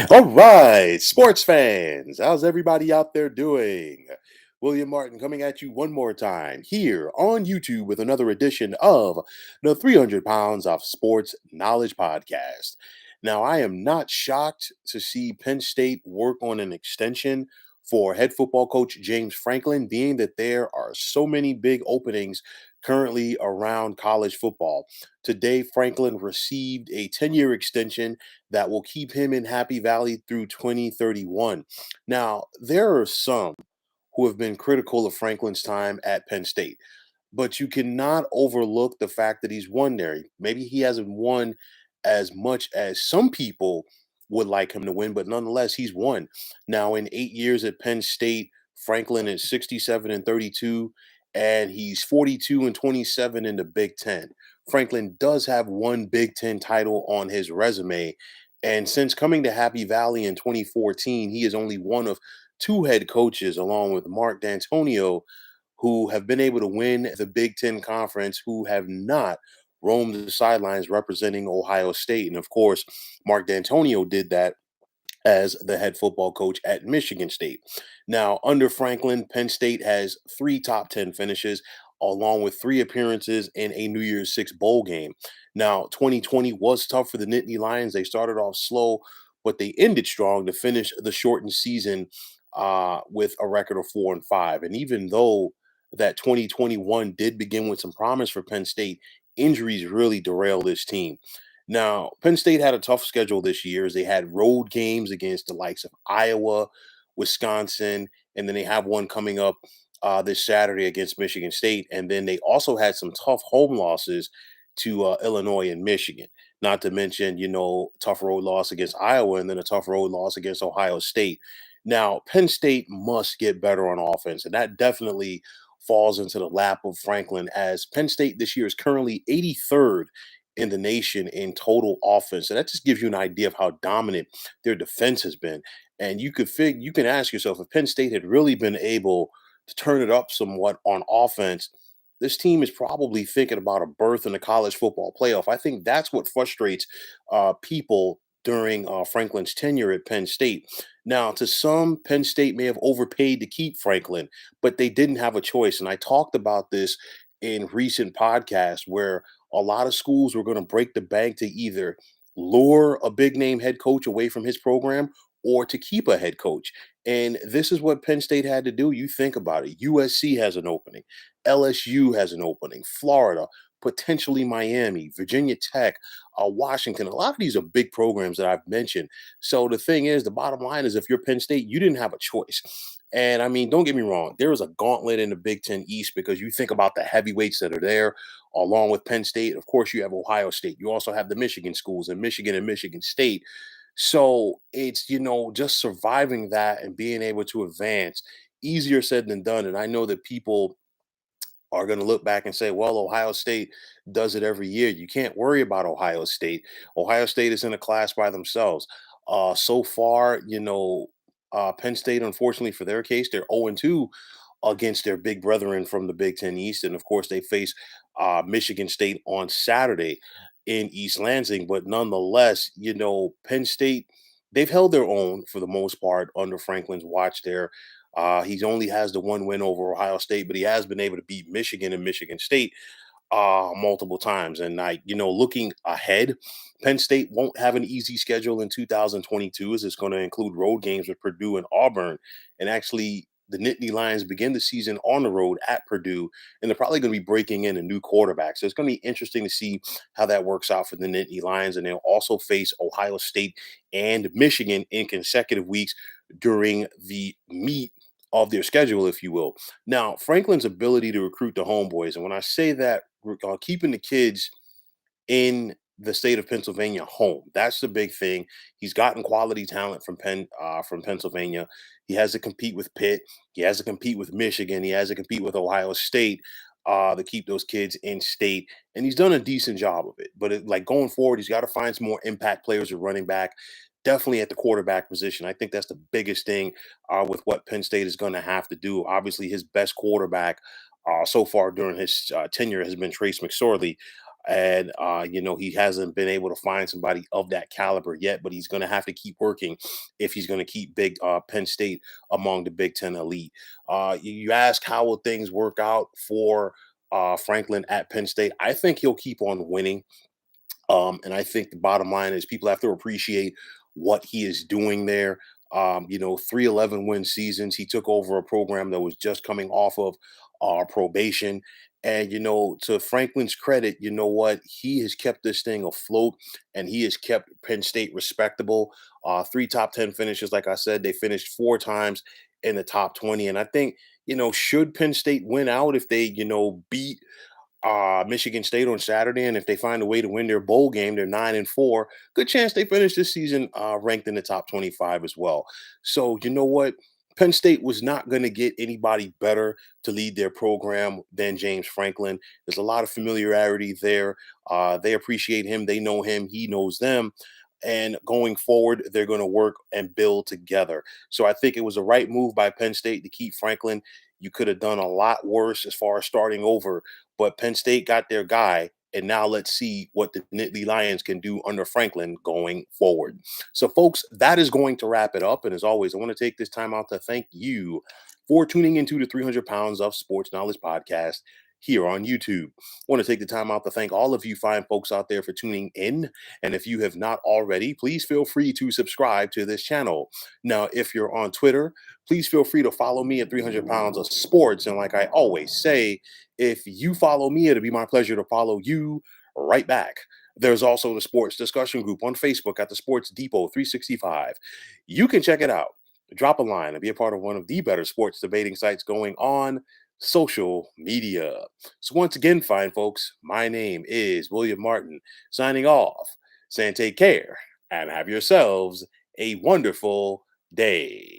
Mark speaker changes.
Speaker 1: All right, sports fans, how's everybody out there doing? William Martin coming at you one more time here on YouTube with another edition of the 300 Pounds of Sports Knowledge Podcast. Now, I am not shocked to see Penn State work on an extension for head football coach James Franklin, being that there are so many big openings currently around college football. Today, Franklin received a 10-year extension that will keep him in Happy Valley through 2031. Now, there are some who have been critical of Franklin's time at Penn State, but you cannot overlook the fact that he's won there. Maybe he hasn't won as much as some people would like him to win, but nonetheless, he's won. Now, in 8 years at Penn State, Franklin is 67-32, and he's 42-27 in the Big Ten. Franklin does have one Big Ten title on his resume. And since coming to Happy Valley in 2014, he is only one of two head coaches, along with Mark D'Antonio, who have been able to win the Big Ten Conference, who have not roamed the sidelines representing Ohio State. And of course, Mark D'Antonio did that as the head football coach at Michigan State. Now, under Franklin, Penn State has three top 10 finishes, along with three appearances in a New Year's Six bowl game. Now, 2020 was tough for the Nittany Lions. They started off slow, but they ended strong to finish the shortened season with a record of 4-5. And even though that 2021 did begin with some promise for Penn State, injuries really derailed this team. Now, Penn State had a tough schedule this year as they had road games against the likes of Iowa, Wisconsin, and then they have one coming up this Saturday against Michigan State. And then they also had some tough home losses to Illinois and Michigan. Not to mention, tough road loss against Iowa and then a tough road loss against Ohio State. Now, Penn State must get better on offense, and that definitely falls into the lap of Franklin as Penn State this year is currently 83rd in the nation in total offense. So that just gives you an idea of how dominant their defense has been. And you can ask yourself if Penn State had really been able to turn it up somewhat on offense, this team is probably thinking about a berth in the college football playoff. I think that's what frustrates people during Franklin's tenure at Penn State. Now, to some, Penn State may have overpaid to keep Franklin, but they didn't have a choice. And I talked about this in recent podcasts where a lot of schools were going to break the bank to either lure a big name head coach away from his program or to keep a head coach. And this is what Penn State had to do. You think about it. USC has an opening, LSU has an opening, Florida, potentially Miami, Virginia Tech, Washington. A lot of these are big programs that I've mentioned. So the thing is, the bottom line is if you're Penn State, you didn't have a choice. And I mean, don't get me wrong, there is a gauntlet in the Big Ten East because you think about the heavyweights that are there, along with Penn State. Of course, you have Ohio State. You also have the Michigan schools in Michigan and Michigan State. So it's, just surviving that and being able to advance, easier said than done. And I know that people are going to look back and say, well, Ohio State does it every year. You can't worry about Ohio State. Ohio State is in a class by themselves. So far, Penn State, unfortunately for their case, they're 0-2 against their big brethren from the Big Ten East. And of course, they face Michigan State on Saturday in East Lansing. But nonetheless, Penn State, they've held their own for the most part under Franklin's watch there. He only has the one win over Ohio State, but he has been able to beat Michigan and Michigan State multiple times. And looking ahead, Penn State won't have an easy schedule in 2022 as it's going to include road games with Purdue and Auburn. And actually, the Nittany Lions begin the season on the road at Purdue, and they're probably going to be breaking in a new quarterback. So it's going to be interesting to see how that works out for the Nittany Lions. And they'll also face Ohio State and Michigan in consecutive weeks during the meat of their schedule, if you will. Now, Franklin's ability to recruit the homeboys, and when I say that, keeping the kids in the state of Pennsylvania home. That's the big thing. He's gotten quality talent from Pennsylvania. He has to compete with Pitt. He has to compete with Michigan. He has to compete with Ohio State to keep those kids in state. And he's done a decent job of it. But like going forward, he's got to find some more impact players at running back. Definitely at the quarterback position. I think that's the biggest thing with what Penn State is going to have to do. Obviously, his best quarterback so far during his tenure has been Trace McSorley. And he hasn't been able to find somebody of that caliber yet, but he's going to have to keep working if he's going to keep big Penn State among the Big Ten elite. You ask how will things work out for Franklin at Penn State? I think he'll keep on winning. And I think the bottom line is people have to appreciate what he is doing there. 3 win seasons. He took over a program that was just coming off of probation. And, to Franklin's credit, you know what? He has kept this thing afloat and he has kept Penn State respectable. Three top 10 finishes. Like I said, they finished 4 times in the top 20. And I think, should Penn State win out if they, beat Michigan State on Saturday, and if they find a way to win their bowl game, they're 9-4. Good chance they finish this season ranked in the top 25 as well. So you know what? Penn State was not going to get anybody better to lead their program than James Franklin. There's a lot of familiarity there. They appreciate him. They know him. He knows them. And going forward, they're going to work and build together. So I think it was the right move by Penn State to keep Franklin. You could have done a lot worse as far as starting over, but Penn State got their guy. And now let's see what the Nittany Lions can do under Franklin going forward. So, folks, that is going to wrap it up. And as always, I want to take this time out to thank you for tuning into the 300 Pounds of Sports Knowledge podcast here on YouTube. I want to take the time out to thank all of you fine folks out there for tuning in. And if you have not already, please feel free to subscribe to this channel. Now, if you're on Twitter, please feel free to follow me at 300 Pounds of Sports. And like I always say, if you follow me, it'll be my pleasure to follow you right back. There's also the sports discussion group on Facebook at the Sports Depot 365. You can check it out. Drop a line and be a part of one of the better sports debating sites going on social media. So once again, fine folks, my name is William Martin, signing off, saying take care and have yourselves a wonderful day.